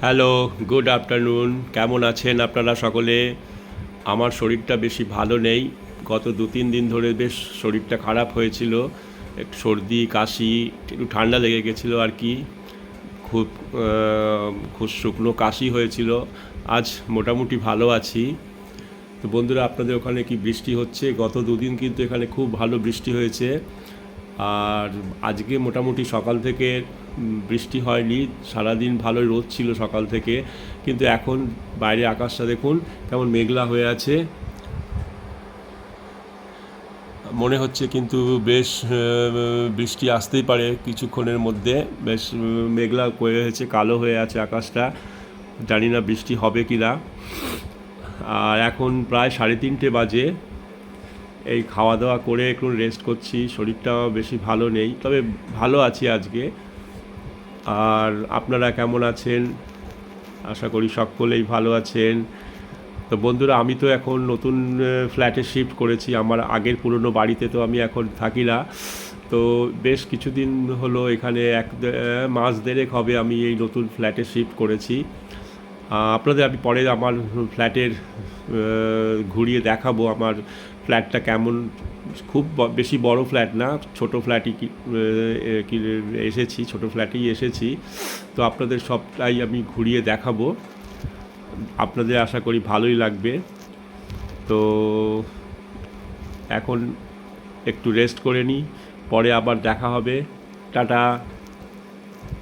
Hello, good afternoon. কেমন আছেন আপনারা সকলে? আমার শরীরটা বেশি ভালো নেই। গত ২-৩ দিন ধরে বেশ শরীরটা খারাপ হয়েছিল। একটু সর্দি, কাশি, একটু ঠান্ডা লেগে গেছিলো আর কি। খুব খুব শুকনো কাশি হয়েছিল। আজ মোটামুটি ভালো আছি। তো বন্ধুরা, আপনাদের ওখানে কি বৃষ্টি হচ্ছে? গত ২ দিন কিন্তু এখানে খুব ভালো বৃষ্টি হয়েছে। আর আজকে মোটামুটি সকাল থেকে বৃষ্টি হয়নি, সারাদিন ভালোই রোদ ছিল সকাল থেকে, কিন্তু এখন বাইরে আকাশটা দেখুন কেমন মেঘলা হয়ে আছে। মনে হচ্ছে কিন্তু বেশ বৃষ্টি আসতেই পারে কিছুক্ষণের মধ্যে। বেশ মেঘলা হয়ে হয়েছে, কালো হয়ে আছে আকাশটা। জানি না বৃষ্টি হবে কি না। আর এখন প্রায় 3:30 বাজে। এই খাওয়া দাওয়া করে একটু রেস্ট করছি, শরীরটা বেশি ভালো নেই, তবে ভালো আছি আজকে। আর আপনারা কেমন আছেন? আশা করি সকলেই ভালো আছেন। তো বন্ধুরা, আমি তো এখন নতুন ফ্ল্যাটে শিফট করেছি। আমার আগের পুরনো বাড়িতে তো আমি এখন থাকি না। তো বেশ কিছুদিন হলো এখানে মাস দেড়েক হবে আমি এই নতুন ফ্ল্যাটে শিফট করেছি। আপনাদের আমি পরে আমার ফ্ল্যাটের ঘুরিয়ে দেখাবো আমার ফ্ল্যাটটা কেমন। খুব বেশি বড় ফ্ল্যাট না, ছোটো ফ্ল্যাটই এসেছি, ছোটো ফ্ল্যাটেই এসেছি। তো আপনাদের সবটাই আমি ঘুরিয়ে দেখাবো, আপনাদের আশা করি ভালোই লাগবে। তো এখন একটু রেস্ট করে নিই, পরে আবার দেখা হবে। টাটা।